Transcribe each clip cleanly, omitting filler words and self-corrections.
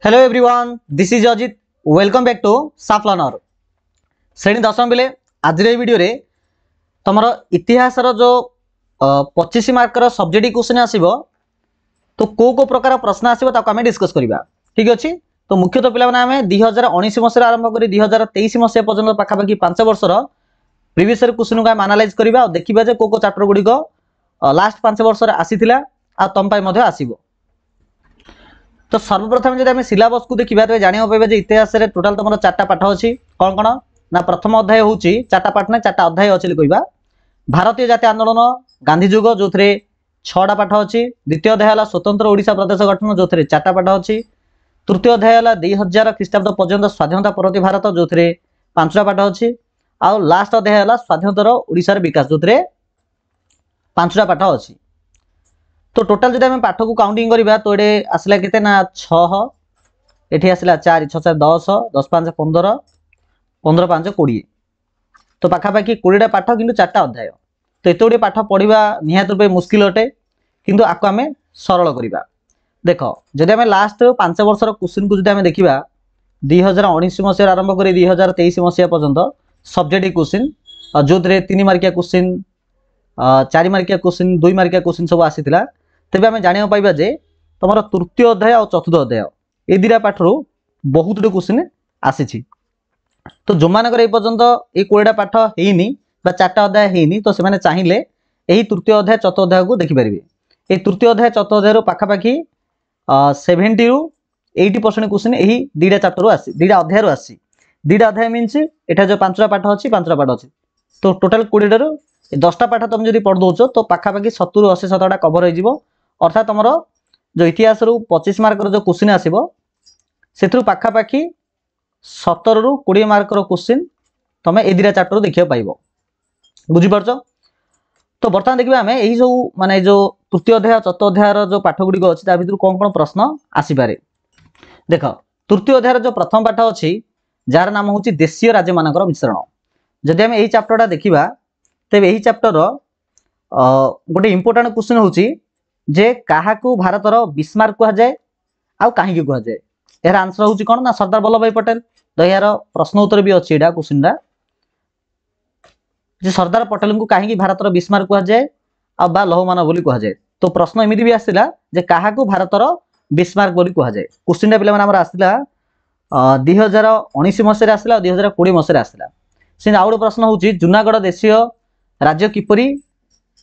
Hello everyone, this is Ajit. Welcome back to साफ learner. श्रेणी दशम बेले आज वीडियो रे तुम इतिहास जो 25 मार्कर सब्जेक्ट क्वेश्चन आसो तो को प्रकार प्रश्न आसो आम डिस्कस करवा। ठीक अच्छे। तो मुख्यतः पिला आम 2019 मसीह आरंभ कर 2023 मसीहा पर्यटन पाखापाखि 5 वर्षर प्रिवियस क्वेश्चन को आम आनालाइज करवा और देखा जे को चैप्टर गुड़िक लास्ट 5 वर्ष आसीला आ तुम आसो। तो सर्वप्रथम जब आम सिलेबस को देखा तो जाना पाइबा इतिहास में टोटाल तुम 4टा पाठ अच्छी कौन कौन ना प्रथम अध्याय हूँ 4टा पाठ ना 4टा अध्याय अच्छी कहवा भारतीय जातीय आंदोलन गांधी युग जो 6टा पाठ अच्छी। द्वितीय अध्याय है स्वतंत्र ओडिशा प्रदेश गठन जो 4टा पाठ अच्छी। तृतीय अध्याय है 2000 ख्रीष्टाब्द पर्यंत स्वाधीनता परवर्ती भारत जो 5टा पाठ अच्छी। आउ लास्ट अध्याय है स्वाधीनतर ओडिशार विकास जो 5टा पाठ अच्छी। तो टोटाल जब आम पाठ को काउंटिंग करवा तो ये आसला के ना 6 ये आसला 4 6 4 10 10 5 15 15 5 20 तो पाखापाखि 20टा पाठ कि 4टा अध्याय। तो एत गुड़े पाठ पढ़ा निहत रूपे मुस्किल अटे किंतु आपको आम सरल करवा। देख जब आम लास्ट 5 वर्षर क्वेश्चन को जो देखा 2019 मसीह आरंभ कर 2023 मसीहा पर्यंत सब्जेक्ट क्वेश्चन जो 3 मार्किया क्वेश्चन 4 मार्किया क्वेश्चन 2 मार्किया क्वेश्चन सब आसीला तेज आम जाना पाइबा जे तुम तृतीय अध्याय और चतुर्थ अध्याय ये 2टा पाठ बहुत गुड क्वेश्चन आसी। तो जो मानकर पर्यंत ये 20टा पाठ होनी 4टा अध्याय होनी तो से चाहिए यही तृतीय अध्याय चतुर्थ अध्याय को देखिपारे। ये तृतीय अध्याय चतुर्थ अध्याय पाखापाखि 70 ରୁ 80% क्वेश्चन यही 2टा चैप्टर आसी 2टा अध्याय आसी। 2टा अध्याय मीन्स एटा जो 5टा पाठ अच्छी 5टा पाठ अच्छी तो टोटाल 20 ରୁ 10टा पाठ तुम जब पढ़ दौ तो पाखापाखि 70 ରୁ 80 शतकड़ा कभर हो अर्थात तुम जो इतिहास रू 25 मार्कर जो क्वेश्चन आसो से पाखापाखि 17 ରୁ 20 मार्कर क्वेश्चन तुम ये 2टा चैप्टर देखा पाइब। बुझीपार। तो बर्तमान देखिए आम यही सब माने जो तृतीय अध्याय चतुर्थ अध्याय जो पाठ गुड़िक अच्छी भर कौन कौन प्रश्न आसीपे। देख तृतीय अध्याय जो प्रथम पाठ अच्छी जार नाम हूँ देशीय राज्य मानकर मिश्रण। जदि आम यही चैप्टरटा देखा तेज यही चैप्टर गोटे इंपोर्टाट क्वेश्चन हूँ जे क्या भारतर बिस्मार्क कहुए आउ कहीं कहुए। यार आंसर हूँ कौन ना सरदार वल्लभ भाई पटेल। तो यार प्रश्न उत्तर भी अच्छी यहाँ क्वेश्चन जे सरदार पटेल को कहीं भारतर बिस्मार्क कहुए आ लौहमान बोली कहुए। तो प्रश्न एमती भी आसला जे क्या भारतर बिस्मार्क बोली कहुए। क्वेश्चन पे आसला 2019 मसीह आसला 2020 मसीह आसला। से आउ गोटे प्रश्न हूँ जूनागढ़ देशीय राज्य किपरि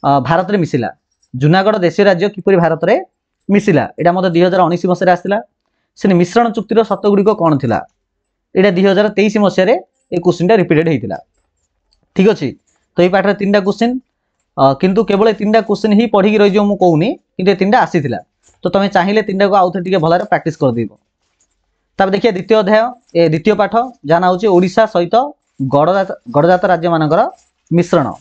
भारत में मिसिला। जूनागढ़ देशीय राज्य किपरि भारत में मिसिला यहाँ मतलब 2019 मसीह आसला। से मिश्रण चुक्तिर शर्त गुड़िक कौन थी यहाँ 2023 मसीह ये क्वेश्चन रिपीटेड होता। ठीक अच्छे। तो ये पाठ 3टा क्वेश्चन किंतु केवल 3टा क्वेश्चन ही पढ़ी रही मुझे कहूनी कि 3टा आसीला। तो तुम चाहिए 3टा को आउ थे भल प्राक्ट करदेव। तब देखिए द्वितीय अध्याय ए द्वितीय पाठ जहाँ ना हूँ ओडिशा सहित गड़जात राज्य मानकर मिश्रण।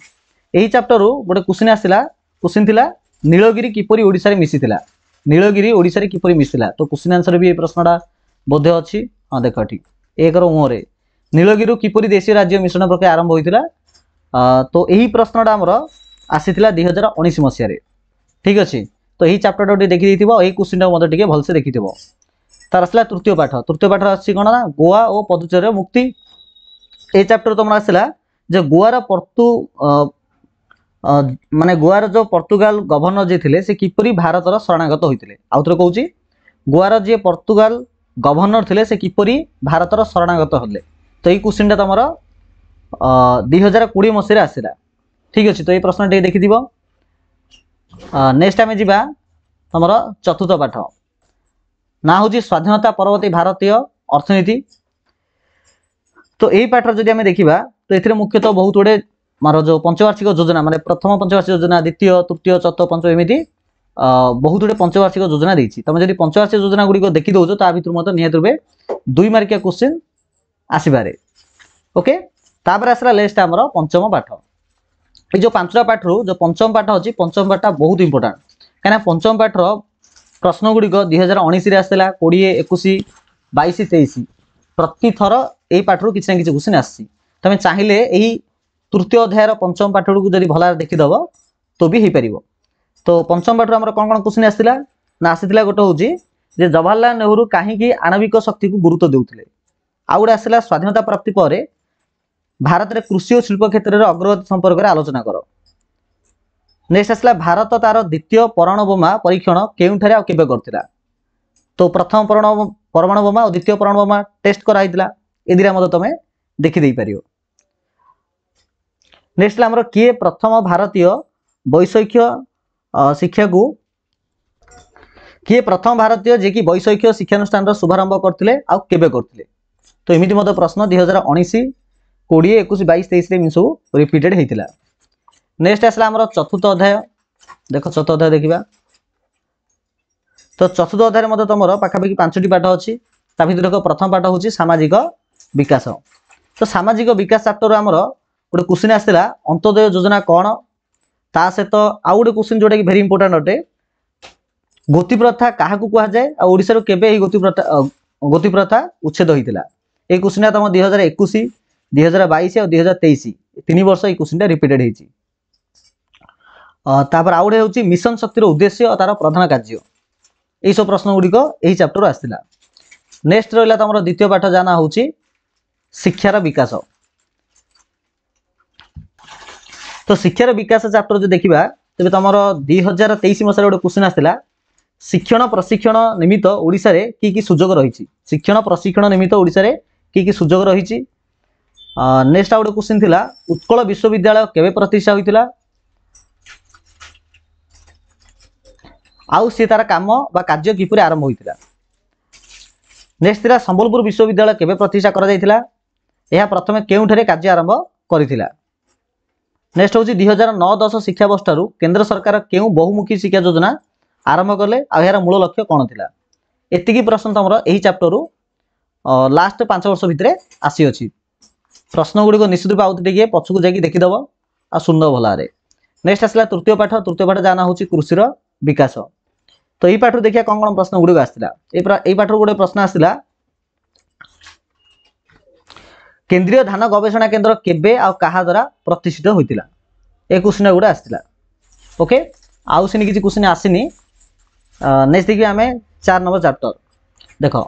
यही चैप्टर गोटे क्वेश्चन आसला क्वेश्चन थिला नीलगिरी किपरि ओडिशा रे मिसिथिला। नीलगिरी ओडिशा रे किपरि मिसिला। तो क्वेश्चन आंसर भी ये प्रश्नटा बोध अच्छी। हाँ देख ठीक एक मुहरे नीलगिरी किपरि देशीय राज्य मिश्रण प्रक्रिया आरंभ होता। तो यही प्रश्नटा आमर आसीथिला 2019 मसीह। ठीक अच्छे। तो यही चैप्टर देखी यही क्वेश्चन मतलब भलसे देखी तार आसला तृतीय पाठ। तृतीय पाठ आसी कौन ना गोवा और पदुचेरी मुक्ति। ये चैप्टर तुम आसला जो गोवार माने गोवार जो पर्तुगाल गवर्नर जी थे से किपरि भारतर शरणागत होते। आउ थे कहूँ गोवार जी पर्तुगाल गवर्नर थे से किपरि भारतर शरणागत होते। तो ये क्वेश्चन तुम 2020 मसीह आसला। ठीक अच्छे। तो ये प्रश्न टे देखी नेक्स्ट आम जा तुम चतुर्थ पाठ ना हूँ स्वाधीनता परवर्ती भारतीय अर्थनीति। तो यही पाठ जब आम देखा तो ये मुख्यतः बहुत गुड़े मार जो पंचवार्षिक योजना माने प्रथम पंचवार्षिक योजना द्वितीय तृतीय चतुर्थ पंचम एमती बहुत गुड़े पंचवार्षिक योजना देती। तुम जब पंचवार्षिक योजना गुड़िक देखी दौ तो भर निहत रूपे 2 मार्किया क्वेश्चन आसपे। ओके। तापर आसला लास्ट आमर पंचम पाठ। ये जो 5टा पाठ रू जो पंचम पाठ अच्छी पंचम पाठ बहुत इंपोर्टाट कहीं पंचम पाठर प्रश्न गुड़िक 2019 आसला 20 21 22 23 प्रति थर यही पाठ रू किसी ना कि क्वेश्चन आसी। तुम चाहिए यही तृतीय अध्याय पंचम पाठ को जब भल देखीदब तो भी हो पार। तो पंचम पाठ आम कौन कौन क्वेश्चन आसला ना आसीला गोटे हूँ जे जवाहरलाल नेहरू कहीं आणविक शक्ति को गुरुत्व देउथिले। आउ गोटे आसला स्वाधीनता प्राप्ति पर भारत में कृषि और शिल्प क्षेत्र में अग्रगति संपर्क में आलोचना कर। नेक्स्ट आसला भारत तार द्वितीय परमाणु बोमा परीक्षण केउठारे आ केबे करथिला। तो प्रथम परमाणु बोमा और द्वितीय परमाणु बोमा टेस्ट कराइतिला ए दिरा मते तमे देखि देई परियो। नेक्स्ट हमर किए प्रथम भारतीय वैषयिक शिक्षा को किए प्रथम भारतीय जे कि वैषयिक शिक्षानुष्ठान शुभारंभ करथिले आ केबे करथिले। तो एमिति मते प्रश्न 2019 20 21 22 23 रे मिसु रिपीटेड हेतिला। नेक्स्ट आसला हमर चतुर्थ अध्याय। देखो चतुर्थ अध्याय देखिबा। तो चतुर्थ अध्याय मते तमरो पाखापाखि 5टी पाठ अछि। ता भितर देखो प्रथम पाठ होछि सामाजिक विकास। तो सामाजिक विकास चैप्टर हमरो गोटे क्वेश्चन आसला अंत्योदय योजना कोन ता सहित आउ गोटे क्वेश्चन जोटा कि वेरी इंपोर्टेंट अटे गोती प्रथा काहाकू कहा जाए आ ओडिसा रो केबे ही गोती प्रथा उच्छेद होइतिला। ए क्वेश्चन तम 2021 2022 और 2023 तीन वर्ष ए क्वेश्चन रिपीटेड हेछि। तापर आउ गोटे होछि मिशन शक्ति रो उद्देश्य और तार प्रधान कार्य। ए सब प्रश्न गुडी को एही चैप्टर आस्तिला। नेक्स्ट रहला तमरो द्वितीय पाठ जाना होछि शिक्षार विकास। तो शिक्षार विकास चैप्टर जो देखिबा तबे तमरो 2023 मसरे गोटे क्वेश्चन आस्तिला शिक्षण प्रशिक्षण निमित्त ओडिसा रे की सुजोग रहिछि। शिक्षण प्रशिक्षण निमित्त ओडिसा रे की सुजोग रहिछि। नेक्स्ट आउट क्वेश्चन थिला उत्कल विश्वविद्यालय केबे प्रतिष्ठा होइतिला आउ सी तार काम बा कार्य किपरि आरंभ होइतिला। नेक्स्ट थिला संबलपुर विश्वविद्यालय केबे प्रतिष्ठा करा जाइतिला एहा प्रथमे केउठारे कार्य आरंभ करितिला। नेक्स्ट होछि 2009-10 शिक्षा वर्ष ठारू केंद्र सरकार केउ बहुमुखी शिक्षा योजना आरंभ करले आ यार मूल लक्ष्य कोन थिला। एतिकी प्रश्न तमरो एही चैप्टर रु लास्ट 5 वर्ष भितरे आसी अछि। प्रश्न गुडी को निश्चित रूप आउत टिके पछकु जाकी देखि दबो आ सुंदर भलारे। नेक्स्ट आसला तृतीय पाठ जाना होछि कृषिर विकास। तो एही पाठ देखिया कोन प्रश्न गुडी आस्तिला। एही पाठ गोटे प्रश्न आस्तिला केंद्रीय धान गवेषणा केंद्र केबे आ कहा द्वारा प्रतिष्ठित होइतिला। ए क्वेश्चन गुडा आस्तिला। ओके आउ सिनी किछि क्वेश्चन आसीनी। नेक्स्ट देखि आमे 4 नंबर चैप्टर देखो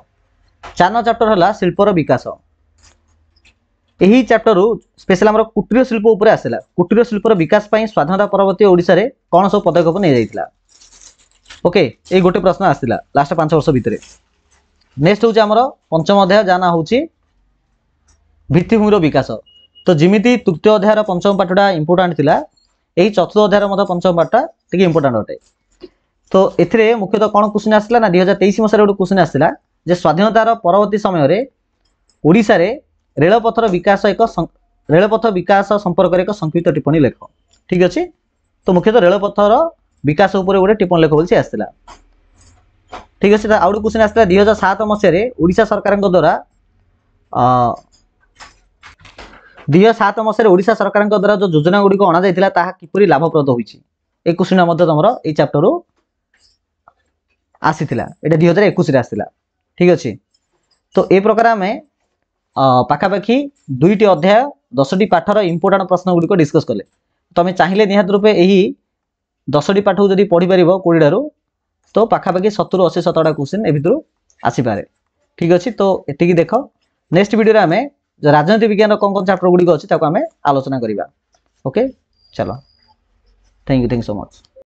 4 नंबर चैप्टर हला शिल्पर विकास। एही चैप्टर रु स्पेशल हमर कुटीर शिल्प ऊपर आसेला। कुटीर शिल्पर विकास पई स्वाधीनता परवर्ती ओडिसा रे कोन सब पदक्षेप नै जाइतिला। ओके ए गोटे प्रश्न आस्तिला लास्ट 5 वर्ष भितरे। नेक्स्ट होछि हमर पंचम अध्याय जाना होछि भित्तिभूमिर विकास। तो जिमिति तृतीय अध्याय पंचम पाठटा इंपोर्टेंट थिला एही चतुर्थ अध्याय मते पंचम पाठटा टिके इंपोर्टेंट अटे। तो एथिरे मुख्यतः कोन क्वेश्चन आस्तिला ना 2023 मसरे गोटे क्वेश्चन आस्तिला जे स्वाधीनतार परवर्ती समय रे ओडिसा रे रेलपथर विकास संपर्क रे एक संक्षिप्त टिप्पणी लेख। ठीक अछि। तो मुख्यतः रेलपथर विकास ऊपर गोटे टिप्पणी लेख बोलछि आस्तिला। ठीक अछि। आउ गोटे क्वेश्चन आस्तिला 2007 मसिया रे ओडिसा सरकार द्वारा 2007 मसिया ओडिसा सरकार द्वारा जो योजना गुडी को अना जाइतिला ताहा किपरि लाभप्रद होइछि। ए क्वेश्चन मध्य तमरो ए चैप्टर रु आसीतिला। एटा 2021 रे आसीतिला। ठीक अछि। तो ए प्रकार हमें पाखापाखि 2टी अध्याय 10टी पाठर इंपोर्टेंट प्रश्न गुडी को डिस्कस कले। तमे चाहिले निहात रूपे एही 10टी पाठ जदी पढि परिबो 20 टारू तो पाखापाखि 70 80 70टा क्वेश्चन ए भितरु आसी पारे। ठीक अछि। तो एतिकी देखो नेक्स्ट वीडियो रे हमें जो राजनीति विज्ञान कोन चैप्टर गुडी को अछि ताको हमें आलोचना करिबा। ओके चलो थैंक यू सो मच।